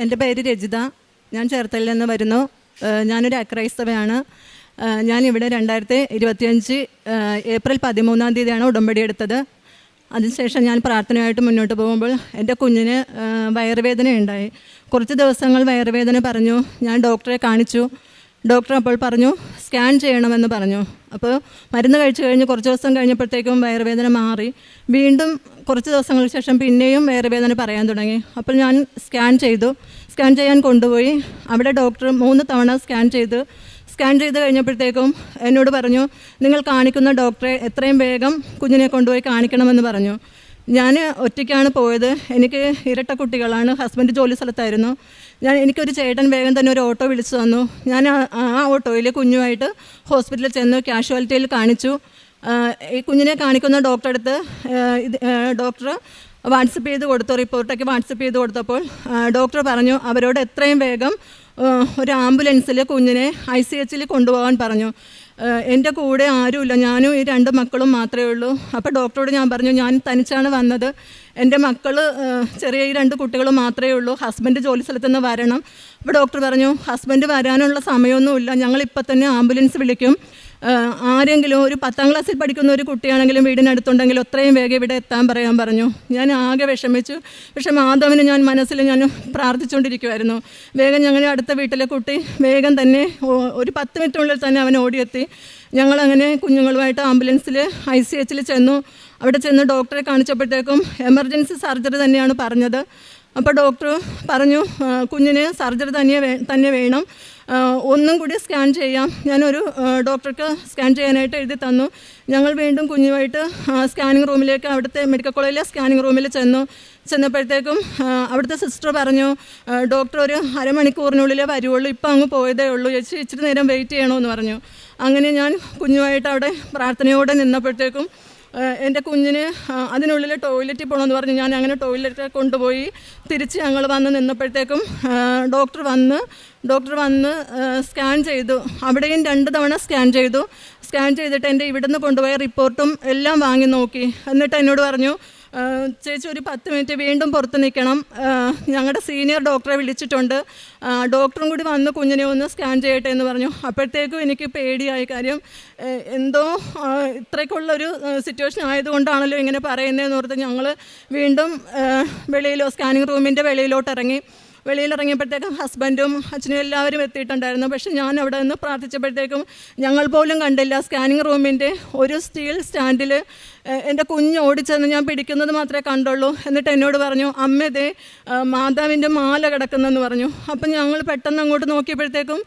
എൻ്റെ പേര് രജിത. ഞാൻ ചേർത്തലയിൽ നിന്ന് വരുന്നു. ഞാനൊരു അക്രൈസ്തവയാണ്. ഞാനിവിടെ 2025 ഏപ്രിൽ 13 ഉടമ്പടി എടുത്തത്. അതിനുശേഷം ഞാൻ പ്രാർത്ഥനയായിട്ട് മുന്നോട്ട് പോകുമ്പോൾ എൻ്റെ കുഞ്ഞിന് വയറുവേദന ഉണ്ടായി. കുറച്ച് ദിവസങ്ങൾ വയറുവേദന പറഞ്ഞു. ഞാൻ ഡോക്ടറെ കാണിച്ചു. ഡോക്ടർ അപ്പോൾ പറഞ്ഞു സ്കാൻ ചെയ്യണമെന്ന് പറഞ്ഞു. അപ്പോൾ മരുന്ന് കഴിച്ചു കഴിഞ്ഞ് കുറച്ച് ദിവസം കഴിഞ്ഞപ്പോഴത്തേക്കും വയറുവേദന മാറി. വീണ്ടും കുറച്ച് ദിവസങ്ങൾക്ക് ശേഷം പിന്നെയും വയറുവേദന പറയാൻ തുടങ്ങി. അപ്പോൾ ഞാൻ സ്കാൻ ചെയ്യാൻ കൊണ്ടുപോയി. അവിടെ ഡോക്ടർ 3 തവണ സ്കാൻ ചെയ്ത് കഴിഞ്ഞപ്പോഴത്തേക്കും എന്നോട് പറഞ്ഞു, നിങ്ങൾ കാണിക്കുന്ന ഡോക്ടറെ എത്രയും വേഗം കുഞ്ഞിനെ കൊണ്ടുപോയി കാണിക്കണമെന്ന് പറഞ്ഞു. ഞാൻ ഒറ്റയ്ക്കാണ് പോയത്. എനിക്ക് ഇരട്ട കുട്ടികളാണ്. ഹസ്ബൻഡ് ജോലി സ്ഥലത്തായിരുന്നു. എനിക്കൊരു ചേട്ടൻ വേഗം തന്നെ ഒരു ഓട്ടോ വിളിച്ചു തന്നു. ഞാൻ ആ ഓട്ടോയിൽ കുഞ്ഞുമായിട്ട് ഹോസ്പിറ്റലിൽ ചെന്നു. കാഷ്വാലിറ്റിയിൽ കാണിച്ചു. ഈ കുഞ്ഞിനെ കാണിക്കുന്ന ഡോക്ടറെ അടുത്ത് ഡോക്ടർ വാട്സപ്പ് ചെയ്ത് കൊടുത്തു. റിപ്പോർട്ടൊക്കെ വാട്സപ്പ് ചെയ്ത് കൊടുത്തപ്പോൾ ഡോക്ടർ പറഞ്ഞു അവരോട് എത്രയും വേഗം ഒരു ആംബുലൻസിൽ കുഞ്ഞിനെ ICHൽ കൊണ്ടുപോകാൻ പറഞ്ഞു. എൻ്റെ കൂടെ ആരുമില്ല, ഞാനും ഈ 2 മക്കളും മാത്രമേ ഉള്ളൂ. അപ്പോൾ ഡോക്ടറോട് ഞാൻ പറഞ്ഞു ഞാൻ തനിച്ചാണ് വന്നത്. എൻ്റെ മക്കൾ ചെറിയ ഈ 2 കുട്ടികൾ മാത്രമേ ഉള്ളൂ. ഹസ്ബൻഡ് ജോലി സ്ഥലത്തുനിന്ന് വരണം. അപ്പോൾ ഡോക്ടർ പറഞ്ഞു ഹസ്ബൻഡ് വരാനുള്ള സമയമൊന്നുമില്ല, ഞങ്ങളിപ്പോൾ തന്നെ ആംബുലൻസ് വിളിക്കും. ആരെങ്കിലും ഒരു 10ാം ക്ലാസ്സിൽ പഠിക്കുന്ന ഒരു കുട്ടിയാണെങ്കിലും വീടിനടുത്തുണ്ടെങ്കിലും എത്രയും വേഗം ഇവിടെ എത്താൻ പറയാൻ പറഞ്ഞു. ഞാൻ ആകെ വിഷമിച്ചു. പക്ഷേ മാധവന് ഞാൻ മനസ്സിൽ പ്രാർത്ഥിച്ചുകൊണ്ടിരിക്കുമായിരുന്നു. വേഗം ഞങ്ങളുടെ അടുത്ത വീട്ടിലെ കുട്ടി വേഗം തന്നെ ഒരു 10 മിനിറ്റിനുള്ളിൽ തന്നെ അവൻ ഓടിയെത്തി. ഞങ്ങളങ്ങനെ കുഞ്ഞുങ്ങളുമായിട്ട് ആംബുലൻസിൽ ICHൽ ചെന്നു. അവിടെ ചെന്ന് ഡോക്ടറെ കാണിച്ചപ്പോഴത്തേക്കും എമർജൻസി സർജറി തന്നെയാണ് പറഞ്ഞത്. അപ്പോൾ ഡോക്ടർ പറഞ്ഞു കുഞ്ഞിന് സർജറി തന്നെ വേണം, ഒന്നും കൂടി സ്കാൻ ചെയ്യാം. ഞാനൊരു ഡോക്ടർക്ക് സ്കാൻ ചെയ്യാനായിട്ട് എഴുതി തന്നു. ഞങ്ങൾ വീണ്ടും കുഞ്ഞുമായിട്ട് സ്കാനിങ് റൂമിലേക്ക്, അവിടുത്തെ മെഡിക്കൽ കോളേജിലെ സ്കാനിങ് റൂമിൽ ചെന്നപ്പോഴത്തേക്കും അവിടുത്തെ സിസ്റ്റർ പറഞ്ഞു ഡോക്ടർ ഒരു അരമണിക്കൂറിനുള്ളിലേ വരുള്ളൂ, ഇപ്പം അങ്ങ് പോയതേ ഉള്ളൂ, ഇച്ചിരി നേരം വെയിറ്റ് ചെയ്യണമെന്ന് പറഞ്ഞു. അങ്ങനെ ഞാൻ കുഞ്ഞുമായിട്ട് അവിടെ പ്രാർത്ഥനയോടെ നിന്നപ്പോഴത്തേക്കും എൻ്റെ കുഞ്ഞിന് അതിനുള്ളിൽ ടോയ്ലറ്റിൽ പോകണമെന്ന് പറഞ്ഞു. ഞാൻ അങ്ങനെ ടോയ്ലറ്റിൽ കൊണ്ടുപോയി തിരിച്ച് ഞങ്ങൾ വന്ന് നിന്നപ്പോഴത്തേക്കും ഡോക്ടർ വന്ന് സ്കാൻ ചെയ്തു. അവിടെയും 2 തവണ സ്കാൻ ചെയ്തിട്ട് എൻ്റെ ഇവിടുന്ന് കൊണ്ടുപോയ റിപ്പോർട്ടും എല്ലാം വാങ്ങി നോക്കി. എന്നിട്ട് എന്നോട് പറഞ്ഞു ചേച്ചി ഒരു 10 മിനിറ്റ് വീണ്ടും പുറത്ത് നിൽക്കണം, ഞങ്ങളുടെ സീനിയർ ഡോക്ടറെ വിളിച്ചിട്ടുണ്ട്, ഡോക്ടറും കൂടി വന്ന് കുഞ്ഞിനെ ഒന്ന് സ്കാൻ ചെയ്യട്ടെ എന്ന് പറഞ്ഞു. അപ്പോഴത്തേക്കും എനിക്ക് പേടിയായി. കാര്യം എന്തോ ഇത്രയ്ക്കുള്ളൊരു സിറ്റുവേഷൻ ആയതുകൊണ്ടാണല്ലോ ഇങ്ങനെ പറയുന്നതെന്ന് ഓർത്ത് ഞങ്ങൾ വീണ്ടും സ്കാനിങ് റൂമിൻ്റെ വെളിയിലിറങ്ങിയപ്പോഴത്തേക്കും ഹസ്ബൻഡും അച്ഛനും എല്ലാവരും എത്തിയിട്ടുണ്ടായിരുന്നു. പക്ഷെ ഞാൻ അവിടെ നിന്ന് പ്രാർത്ഥിച്ചപ്പോഴത്തേക്കും ഞങ്ങൾ പോലും കണ്ടില്ല. സ്കാനിങ് റൂമിൻ്റെ ഒരു സ്റ്റീൽ സ്റ്റാൻഡിൽ എൻ്റെ കുഞ്ഞ് ഓടിച്ചെന്ന് ഞാൻ പിടിക്കുന്നത് മാത്രമേ കണ്ടുള്ളൂ. എന്നിട്ട് എന്നോട് പറഞ്ഞു അമ്മേതേ മാതാവിൻ്റെ മാല കിടക്കുന്നെന്ന് പറഞ്ഞു. അപ്പം ഞങ്ങൾ പെട്ടെന്ന് അങ്ങോട്ട് നോക്കിയപ്പോഴത്തേക്കും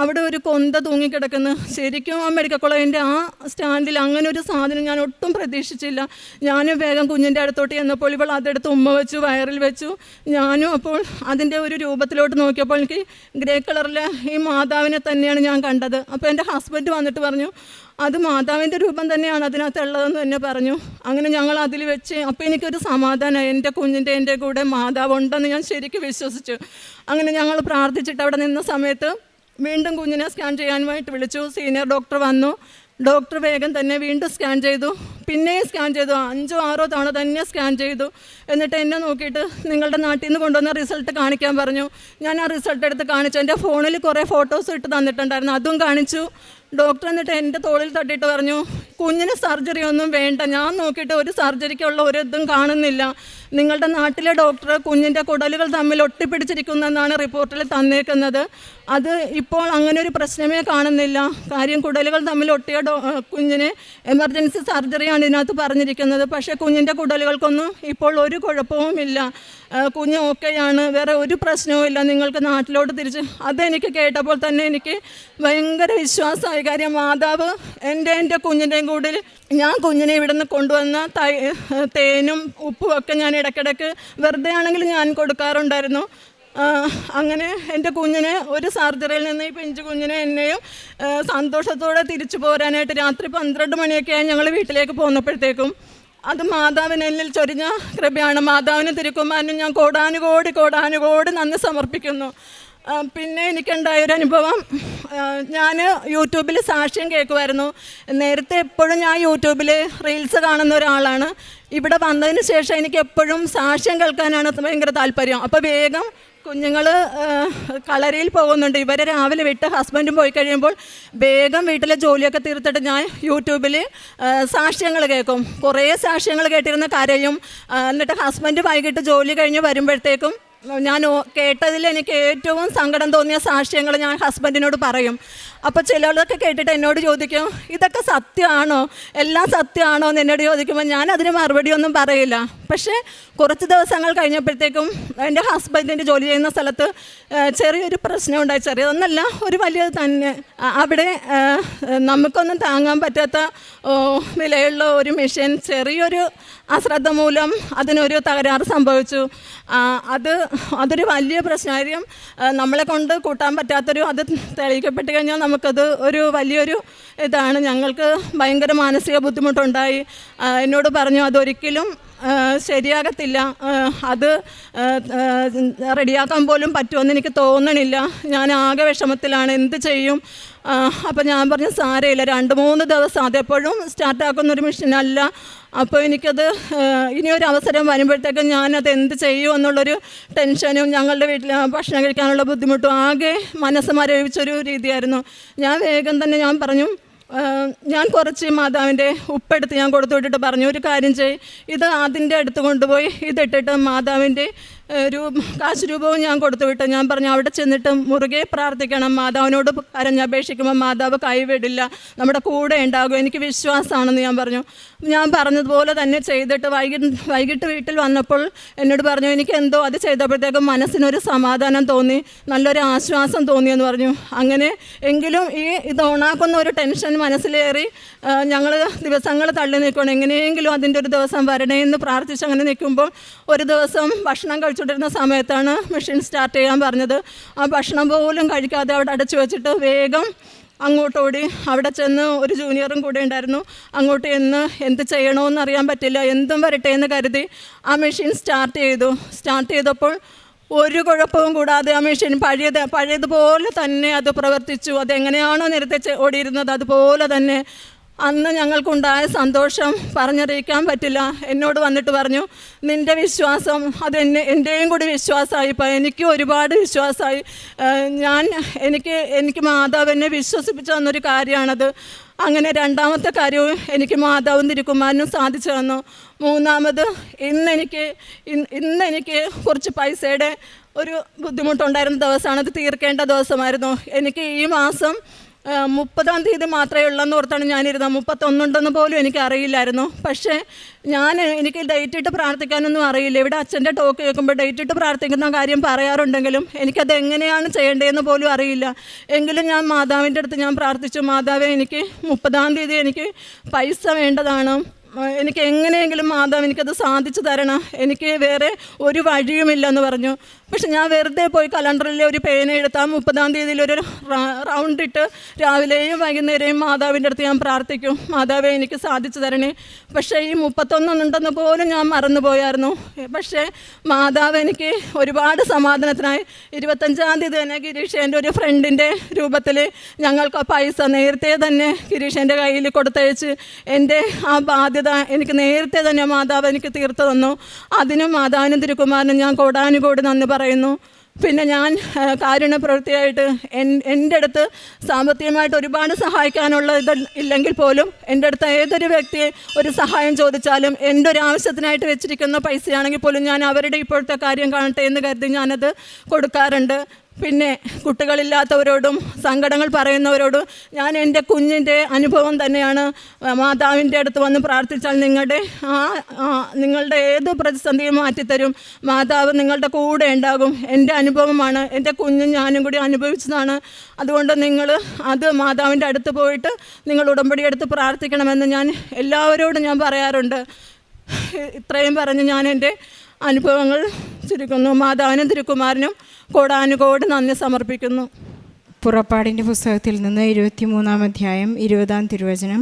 അവിടെ ഒരു കൊന്ത തൂങ്ങിക്കിടക്കുന്നു. ശരിക്കും ആ മെഡിക്കൽ കോളേജിൻ്റെ ആ സ്റ്റാൻഡിൽ അങ്ങനെ ഒരു സാധനം ഞാൻ ഒട്ടും പ്രതീക്ഷിച്ചില്ല. ഞാനും വേഗം കുഞ്ഞിൻ്റെ അടുത്തോട്ട് ചെന്നപ്പോൾ ഇവൾ അതെടുത്ത് ഉമ്മ വെച്ചു, വയറിൽ വെച്ചു. ഞാനും അപ്പോൾ അതിൻ്റെ ഒരു രൂപത്തിലോട്ട് നോക്കിയപ്പോൾ എനിക്ക് ഗ്രേ കളറിൽ ഈ മാതാവിനെ തന്നെയാണ് ഞാൻ കണ്ടത്. അപ്പോൾ എൻ്റെ ഹസ്ബൻഡ് വന്നിട്ട് പറഞ്ഞു അത് മാതാവിൻ്റെ രൂപം തന്നെയാണ് അതിനകത്തുള്ളതെന്ന് തന്നെ പറഞ്ഞു. അങ്ങനെ ഞങ്ങൾ അതിൽ വെച്ച് അപ്പോൾ എനിക്കൊരു സമാധാനമായി. എൻ്റെ കുഞ്ഞിൻ്റെ എൻ്റെ കൂടെ മാതാവ് ഉണ്ടെന്ന് ഞാൻ ശരിക്കും വിശ്വസിച്ചു. അങ്ങനെ ഞങ്ങൾ പ്രാർത്ഥിച്ചിട്ട് അവിടെ നിന്ന സമയത്ത് വീണ്ടും കുഞ്ഞിനെ സ്കാൻ ചെയ്യാനുമായിട്ട് വിളിച്ചു. സീനിയർ ഡോക്ടർ വന്നു. ഡോക്ടർ വേഗം തന്നെ വീണ്ടും സ്കാൻ ചെയ്തു. പിന്നെയും സ്കാൻ ചെയ്തു. 5-6 തവണ തന്നെ സ്കാൻ ചെയ്തു. എന്നിട്ട് എന്നെ നോക്കിയിട്ട് നിങ്ങളുടെ നാട്ടിൽ നിന്ന് കൊണ്ടുവന്ന റിസൾട്ട് കാണിക്കാൻ പറഞ്ഞു. ഞാൻ ആ റിസൾട്ട് എടുത്ത് കാണിച്ചു. എൻ്റെ ഫോണിൽ കുറേ ഫോട്ടോസ് ഇട്ട് തന്നിട്ടുണ്ടായിരുന്നു, അതും കാണിച്ചു. ഡോക്ടർ എന്നിട്ട് എൻ്റെ തോളിൽ തട്ടിയിട്ട് പറഞ്ഞു കുഞ്ഞിന് സർജറി ഒന്നും വേണ്ട, ഞാൻ നോക്കിയിട്ട് ഒരു സർജറിക്കുള്ള ഒരു ഇതും കാണുന്നില്ല, നിങ്ങളുടെ നാട്ടിലെ ഡോക്ടർ കുഞ്ഞിൻ്റെ കുടലുകൾ തമ്മിൽ ഒട്ടിപ്പിടിച്ചിരിക്കുന്നെന്നാണ് റിപ്പോർട്ടിൽ തന്നേക്കുന്നത്. അത് ഇപ്പോൾ അങ്ങനെ ഒരു പ്രശ്നമേ കാണുന്നില്ല. കാര്യം കുടലുകൾ തമ്മിൽ ഒട്ടിയ കുഞ്ഞിന് എമർജൻസി സർജറിയാണ് ഇതിനകത്ത് പറഞ്ഞിരിക്കുന്നത്. പക്ഷേ കുഞ്ഞിൻ്റെ കുടലുകൾക്കൊന്നും ഇപ്പോൾ ഒരു കുഴപ്പവുമില്ല, കുഞ്ഞ് ഓക്കെയാണ്, വേറെ ഒരു പ്രശ്നവുമില്ല, നിങ്ങൾക്ക് നാട്ടിലോട്ട് തിരിച്ച്. അതെനിക്ക് കേട്ടപ്പോൾ തന്നെ എനിക്ക് ഭയങ്കര വിശ്വാസമായി. കാര്യം മാതാവ് എൻ്റെ കുഞ്ഞിൻ്റെയും കൂടെ ഞാൻ കുഞ്ഞിനെ ഇവിടെ നിന്ന് കൊണ്ടുവന്ന തേനും ഉപ്പും ഒക്കെ ഞാൻ ഇടയ്ക്കിടയ്ക്ക് വെറുതെ ആണെങ്കിലും ഞാൻ കൊടുക്കാറുണ്ടായിരുന്നു. അങ്ങനെ എൻ്റെ കുഞ്ഞിനെ ഒരു സർജറിയിൽ നിന്ന് ഈ പിഞ്ചു കുഞ്ഞിനെ എന്നെയും സന്തോഷത്തോടെ തിരിച്ചു പോരാനായിട്ട് രാത്രി 12 മണിയൊക്കെയായി ഞങ്ങൾ വീട്ടിലേക്ക് പോന്നപ്പോഴത്തേക്കും അത് മാതാവിനെന്നിൽ ചൊരിഞ്ഞ കൃപയാണ്. മാതാവിന് തിരുക്കുമാരനും ഞാൻ കോടാനുകോടി നന്ദി സമർപ്പിക്കുന്നു. പിന്നെ എനിക്കുണ്ടായൊരനുഭവം, ഞാൻ യൂട്യൂബിൽ സാക്ഷ്യം കേൾക്കുമായിരുന്നു. നേരത്തെ എപ്പോഴും ഞാൻ യൂട്യൂബിൽ റീൽസ് കാണുന്ന ഒരാളാണ്. ഇവിടെ വന്നതിന് ശേഷം എനിക്ക് എപ്പോഴും സാക്ഷ്യം കേൾക്കാനാണ് ഭയങ്കര താല്പര്യം. അപ്പോൾ വേഗം കുഞ്ഞുങ്ങൾ കളരിയിൽ പോകുന്നുണ്ട്. ഇവരെ രാവിലെ വിട്ട് ഹസ്ബൻഡും പോയി കഴിയുമ്പോൾ വേഗം വീട്ടിലെ ജോലിയൊക്കെ തീർത്തിട്ട് ഞാൻ യൂട്യൂബിൽ സാക്ഷ്യങ്ങൾ കേൾക്കും. കുറേ സാക്ഷ്യങ്ങൾ കേട്ടിരുന്ന കരയും. എന്നിട്ട് ഹസ്ബൻഡ് വൈകിട്ട് ജോലി കഴിഞ്ഞ് വരുമ്പോഴത്തേക്കും ഞാൻ കേട്ടതിൽ എനിക്ക് ഏറ്റവും സങ്കടം തോന്നിയ സാക്ഷ്യങ്ങൾ ഞാൻ ഹസ്ബൻഡിനോട് പറയും. അപ്പോൾ ചിലരൊക്കെ കേട്ടിട്ട് എന്നോട് ചോദിക്കും, ഇതൊക്കെ സത്യമാണോ, എല്ലാം സത്യമാണോ എന്ന് എന്നോട് ചോദിക്കുമ്പോൾ ഞാൻ അതിന് മറുപടിയൊന്നും പറയില്ല. പക്ഷേ കുറച്ച് ദിവസങ്ങൾ കഴിഞ്ഞപ്പോഴത്തേക്കും എൻ്റെ ഹസ്ബൻഡിൻ്റെ ജോലി ചെയ്യുന്ന സ്ഥലത്ത് ചെറിയൊരു പ്രശ്നം ഉണ്ടായി. ചെറിയതൊന്നല്ല, ഒരു വലിയത് തന്നെ. അവിടെ നമുക്കൊന്നും താങ്ങാൻ പറ്റാത്ത വിലയുള്ള ഒരു മെഷീൻ ചെറിയൊരു അശ്രദ്ധ മൂലം അതിനൊരു തകരാറ് സംഭവിച്ചു. അതൊരു വലിയ പ്രശ്നമായിരിക്കും. നമ്മളെ കൊണ്ട് കൂട്ടാൻ പറ്റാത്തൊരു, അത് തെളിയിക്കപ്പെട്ട് കഴിഞ്ഞാൽ നമുക്കത് ഒരു വലിയൊരു ഇതാണ്. ഞങ്ങൾക്ക് ഭയങ്കര മാനസിക ബുദ്ധിമുട്ടുണ്ടായി. എന്നോട് പറഞ്ഞു അതൊരിക്കലും ശരിയാകത്തില്ല, അത് റെഡിയാക്കാൻ പോലും പറ്റുമെന്ന് എനിക്ക് തോന്നണില്ല, ഞാൻ ആകെ വിഷമത്തിലാണ്, എന്ത് ചെയ്യും? അപ്പോൾ ഞാൻ പറഞ്ഞു സാരമില്ല, 2-3 ദിവസം, അതെപ്പോഴും സ്റ്റാർട്ടാക്കുന്നൊരു മെഷീനല്ല. അപ്പോൾ എനിക്കത് ഇനിയൊരു അവസരം വരുമ്പോഴത്തേക്കും ഞാനത് എന്ത് ചെയ്യും എന്നുള്ളൊരു ടെൻഷനും ഞങ്ങളുടെ വീട്ടിൽ ഭക്ഷണം കഴിക്കാനുള്ള ബുദ്ധിമുട്ടും ആകെ മനസ്സ് മരവിച്ചൊരു രീതിയായിരുന്നു. ഞാൻ വേഗം തന്നെ ഞാൻ പറഞ്ഞു, ഞാൻ കുറച്ച് മാതാവിൻ്റെ ഉപ്പെടുത്ത് ഞാൻ കൊടുത്തു വിട്ടിട്ട് പറഞ്ഞു, ഒരു കാര്യം ചെയ്യ്, ഇത് അതിൻ്റെ അടുത്ത് കൊണ്ടുപോയി ഇതിട്ടിട്ട് മാതാവിൻ്റെ കാശ് രൂപവും ഞാൻ കൊടുത്തു വിട്ടു. ഞാൻ പറഞ്ഞു അവിടെ ചെന്നിട്ട് മുറുകെ പ്രാർത്ഥിക്കണം, മാതാവിനോട് കരഞ്ഞപേക്ഷിക്കുമ്പോൾ മാതാവ് കൈവിടില്ല, നമ്മുടെ കൂടെ ഉണ്ടാകും, എനിക്ക് വിശ്വാസമാണെന്ന് ഞാൻ പറഞ്ഞു. ഞാൻ പറഞ്ഞതുപോലെ തന്നെ ചെയ്തിട്ട് വൈകിട്ട് വീട്ടിൽ വന്നപ്പോൾ എന്നോട് പറഞ്ഞു, എനിക്ക് എന്തോ അത് ചെയ്തപ്പോഴത്തേക്കും മനസ്സിനൊരു സമാധാനം തോന്നി, നല്ലൊരു ആശ്വാസം തോന്നിയെന്ന് പറഞ്ഞു. അങ്ങനെ എങ്കിലും ഇത് ഓണാക്കുന്ന ഒരു ടെൻഷൻ മനസ്സിലേറി ഞങ്ങൾ ദിവസങ്ങൾ തള്ളി നിൽക്കണം, എങ്ങനെയെങ്കിലും അതിൻ്റെ ഒരു ദിവസം വരണേ എന്ന് പ്രാർത്ഥിച്ച് അങ്ങനെ നിൽക്കുമ്പോൾ ഒരു ദിവസം ഭക്ഷണം കഴിച്ചുകൊണ്ടിരുന്ന സമയത്താണ് മെഷീൻ സ്റ്റാർട്ട് ചെയ്യാൻ പറഞ്ഞത്. ആ ഭക്ഷണം പോലും കഴിക്കാതെ അവിടെ അടച്ചു വെച്ചിട്ട് വേഗം അങ്ങോട്ടോടി. അവിടെ ചെന്ന് ഒരു ജൂനിയറും കൂടെ ഉണ്ടായിരുന്നു. അങ്ങോട്ട് ചെന്ന് എന്ത് ചെയ്യണമെന്ന് അറിയാൻ പറ്റില്ല, എന്തും വരട്ടെ എന്ന് കരുതി ആ മെഷീൻ സ്റ്റാർട്ട് ചെയ്തപ്പോൾ ഒരു കുഴപ്പവും കൂടാതെ ആ മെഷീൻ പഴയതുപോലെ തന്നെ അത് പ്രവർത്തിച്ചു. അതെങ്ങനെയാണോ നേരത്തെ ഓടിയിരുന്നത് അതുപോലെ തന്നെ. അന്ന് ഞങ്ങൾക്കുണ്ടായ സന്തോഷം പറഞ്ഞറിയിക്കാൻ പറ്റില്ല. എന്നോട് വന്നിട്ട് പറഞ്ഞു, നിൻ്റെ വിശ്വാസം അത് എൻ്റെയും കൂടി വിശ്വാസമായി, ഇപ്പം എനിക്കും ഒരുപാട് വിശ്വാസമായി. എനിക്ക് മാതാവ് എന്നെ വിശ്വസിപ്പിച്ചു തന്നൊരു കാര്യമാണത്. അങ്ങനെ രണ്ടാമത്തെ കാര്യവും എനിക്ക് മാതാവും തിരുക്കുമാരനും സാധിച്ചു തന്നു. മൂന്നാമത് ഇന്നെനിക്ക് കുറച്ച് പൈസയുടെ ഒരു ബുദ്ധിമുട്ടുണ്ടായിരുന്ന ദിവസമാണ്, അത് തീർക്കേണ്ട ദിവസമായിരുന്നു. എനിക്ക് ഈ മാസം 30-ാം തീയതി മാത്രമേ ഉള്ളെന്ന് ഓർത്താണ് ഞാനിരുന്നത്. 31 ഉണ്ടെന്ന് പോലും എനിക്ക് അറിയില്ലായിരുന്നു. പക്ഷേ എനിക്ക് ഡേറ്റ് ഇട്ട് പ്രാർത്ഥിക്കാനൊന്നും അറിയില്ല. ഇവിടെ അച്ഛൻ്റെ ടോക്ക് കേൾക്കുമ്പോൾ ഡേറ്റ് ഇട്ട് പ്രാർത്ഥിക്കുന്ന കാര്യം പറയാറുണ്ടെങ്കിലും എനിക്കത് എങ്ങനെയാണ് ചെയ്യേണ്ടതെന്ന് പോലും അറിയില്ല. എങ്കിലും ഞാൻ മാതാവിൻ്റെ അടുത്ത് ഞാൻ പ്രാർത്ഥിച്ചു, മാതാവേ എനിക്ക് 30-ാം തീയതി എനിക്ക് പൈസ വേണ്ടതാണ്, എനിക്ക് എങ്ങനെയെങ്കിലും മാതാവ് എനിക്കത് സാധിച്ചു തരണം, എനിക്ക് വേറെ ഒരു വഴിയുമില്ലെന്ന് പറഞ്ഞു. പക്ഷെ ഞാൻ വെറുതെ പോയി കലണ്ടറിൽ ഒരു പേന എടുത്താൽ 30-ാം തീയതിയിൽ ഒരു റൗണ്ട് ഇട്ട് രാവിലെയും വൈകുന്നേരവും മാതാവിൻ്റെ അടുത്ത് ഞാൻ പ്രാർത്ഥിക്കും, മാതാവേ എനിക്ക് സാധിച്ചു തരണേ. പക്ഷേ ഈ 31 ഉണ്ടെന്ന് പോലും ഞാൻ മറന്നുപോയായിരുന്നു. പക്ഷേ മാതാവ് എനിക്ക് ഒരുപാട് സമാധാനത്തിനായി 25-ാം തീയതി തന്നെ ഗിരീഷേൻ്റെ ഒരു ഫ്രണ്ടിൻ്റെ രൂപത്തിൽ ഞങ്ങൾക്ക് പൈസ നേരത്തെ തന്നെ ഗിരീഷേൻ്റെ കയ്യിൽ കൊടുത്തയച്ച് എൻ്റെ ആ ബാധ്യത എനിക്ക് നേരത്തെ തന്നെ മാതാവ് എനിക്ക് തീർത്തു തന്നു. അതിനും മാതാവിനും തിരുക്കുമാരനും ഞാൻ കോടാനുകോടി നന്ദി പറയുന്നു. പിന്നെ ഞാൻ കാരുണ്യപ്രവൃത്തിയായിട്ട് എൻ്റെ അടുത്ത് സാമ്പത്തികമായിട്ട് ഒരുപാട് സഹായിക്കാനുള്ള ഇല്ലെങ്കിൽ പോലും എൻ്റെ അടുത്ത് ഏതൊരു വ്യക്തിയെ ഒരു സഹായം ചോദിച്ചാലും എൻ്റെ ഒരു ആവശ്യത്തിനായിട്ട് വെച്ചിരിക്കുന്ന പൈസയാണെങ്കിൽ പോലും ഞാൻ അവരുടെ ഇപ്പോഴത്തെ കാര്യം കാണട്ടെ എന്ന് കരുതി ഞാനത് കൊടുക്കാറുണ്ട്. പിന്നെ കുട്ടികളില്ലാത്തവരോടും സങ്കടങ്ങൾ പറയുന്നവരോടും ഞാൻ എൻ്റെ കുഞ്ഞിൻ്റെ അനുഭവം തന്നെയാണ്. മാതാവിൻ്റെ അടുത്ത് വന്ന് പ്രാർത്ഥിച്ചാൽ നിങ്ങളുടെ ഏത് പ്രതിസന്ധിയും മാറ്റിത്തരും, മാതാവ് നിങ്ങളുടെ കൂടെ ഉണ്ടാകും. എൻ്റെ അനുഭവമാണ്, എൻ്റെ കുഞ്ഞും ഞാനും കൂടി അനുഭവിച്ചതാണ്. അതുകൊണ്ട് നിങ്ങൾ അത് മാതാവിൻ്റെ അടുത്ത് പോയിട്ട് നിങ്ങൾ ഉടമ്പടി എടുത്ത് പ്രാർത്ഥിക്കണമെന്ന് ഞാൻ എല്ലാവരോടും ഞാൻ പറയാറുണ്ട്. ഇത്രയും പറഞ്ഞ് ഞാൻ എൻ്റെ അനുഭവങ്ങൾ ചുരുക്കുന്നു. മാതാവിനും തിരുക്കുമാരനും കോടാനുകോടി നന്ദി സമർപ്പിക്കുന്നു. പുറപ്പാടിൻ്റെ പുസ്തകത്തിൽ നിന്ന് 23-ാം അധ്യായം 20-ാം തിരുവചനം.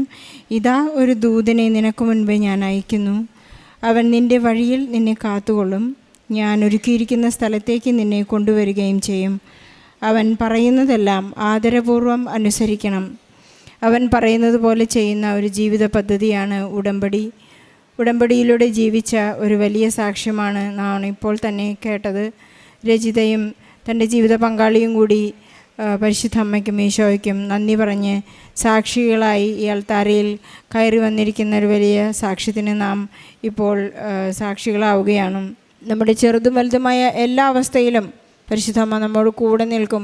ഇതാ ഒരു ദൂതനെ നിനക്ക് മുൻപേ ഞാൻ അയക്കുന്നു, അവൻ നിൻ്റെ വഴിയിൽ നിന്നെ കാത്തുകൊള്ളും, ഞാൻ ഒരുക്കിയിരിക്കുന്ന സ്ഥലത്തേക്ക് നിന്നെ കൊണ്ടുവരികയും ചെയ്യും. അവൻ പറയുന്നതെല്ലാം ആദരപൂർവ്വം അനുസരിക്കണം. അവൻ പറയുന്നത് പോലെ ചെയ്യുന്ന ഒരു ജീവിത പദ്ധതിയാണ് ഉടമ്പടി. ഉടമ്പടിയിലൂടെ ജീവിച്ച ഒരു വലിയ സാക്ഷ്യമാണ് നാം ഇപ്പോൾ തന്നെ കേട്ടത്. രചിതയും തൻ്റെ ജീവിത പങ്കാളിയും കൂടി പരിശുദ്ധ അമ്മയ്ക്കും ഈശോയ്ക്കും നന്ദി പറഞ്ഞ് സാക്ഷികളായി ഈ അൾത്താരയിൽ കയറി വന്നിരിക്കുന്ന ഒരു വലിയ സാക്ഷ്യത്തിന് നാം ഇപ്പോൾ സാക്ഷികളാവുകയാണ്. നമ്മുടെ ചെറുതും വലുതുമായ എല്ലാ അവസ്ഥയിലും പരിശുദ്ധ അമ്മ നമ്മോട് കൂടെ നിൽക്കും.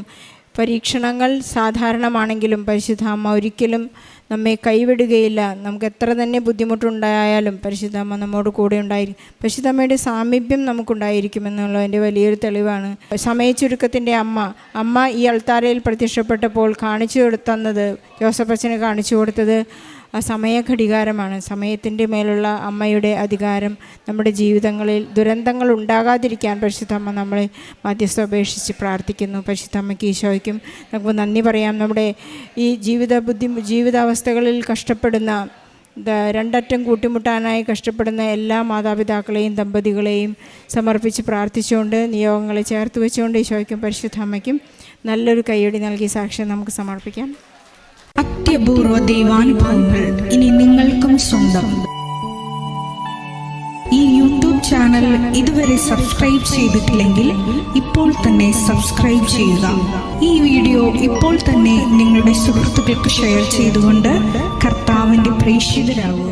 പരീക്ഷണങ്ങൾ സാധാരണമാണെങ്കിലും പരിശുദ്ധ അമ്മ ഒരിക്കലും നമ്മെ കൈവിടുകയില്ല. നമുക്ക് എത്ര തന്നെ ബുദ്ധിമുട്ടുണ്ടായാലും പരിശുദ്ധ അമ്മ നമ്മോട് കൂടെ ഉണ്ടായിരിക്കും. പരിശുദ്ധ അമ്മയുടെ സാമീപ്യം നമുക്കുണ്ടായിരിക്കുമെന്നുള്ളതിൻ്റെ വലിയൊരു തെളിവാണ്. സമയച്ചുരുക്കത്തിൻ്റെ അമ്മ ഈ അൾത്താരയിൽ പ്രത്യക്ഷപ്പെട്ടപ്പോൾ കാണിച്ചു തന്നത്, ജോസഫച്ചന് കാണിച്ചു കൊടുത്തത് ആ സമയഘടികാരമാണ്. സമയത്തിൻ്റെ മേലുള്ള അമ്മയുടെ അധികാരം നമ്മുടെ ജീവിതങ്ങളിൽ ദുരന്തങ്ങൾ ഉണ്ടാകാതിരിക്കാൻ പരിശുദ്ധ അമ്മ നമ്മളെ മധ്യസ്ഥ അപേക്ഷിച്ച് പ്രാർത്ഥിക്കുന്നു. പരിശുദ്ധ അമ്മയ്ക്ക് ഈശോയ്ക്കും നമുക്ക് നന്ദി പറയാം. നമ്മുടെ ഈ ജീവിതാവസ്ഥകളിൽ കഷ്ടപ്പെടുന്ന, രണ്ടറ്റം കൂട്ടിമുട്ടാനായി കഷ്ടപ്പെടുന്ന എല്ലാ മാതാപിതാക്കളെയും ദമ്പതികളെയും സമർപ്പിച്ച് പ്രാർത്ഥിച്ചുകൊണ്ട് നിയോഗങ്ങളെ ചേർത്ത് വെച്ചുകൊണ്ട് ഈശോയ്ക്കും പരിശുദ്ധ അമ്മയ്ക്കും നല്ലൊരു കയ്യടി നൽകി സാക്ഷ്യം നമുക്ക് സമർപ്പിക്കാം. അത്യപൂർവ ദൈവാനുഭവങ്ങൾ ഇനി നിങ്ങൾക്കും സ്വന്തം. ഈ യൂട്യൂബ് ചാനൽ ഇതുവരെ സബ്സ്ക്രൈബ് ചെയ്തിട്ടില്ലെങ്കിൽ ഇപ്പോൾ തന്നെ സബ്സ്ക്രൈബ് ചെയ്യുക. ഈ വീഡിയോ ഇപ്പോൾ തന്നെ നിങ്ങളുടെ സുഹൃത്തുക്കൾക്ക് ഷെയർ ചെയ്തുകൊണ്ട് കർത്താവിൻ്റെ പ്രേക്ഷിതരാകുക.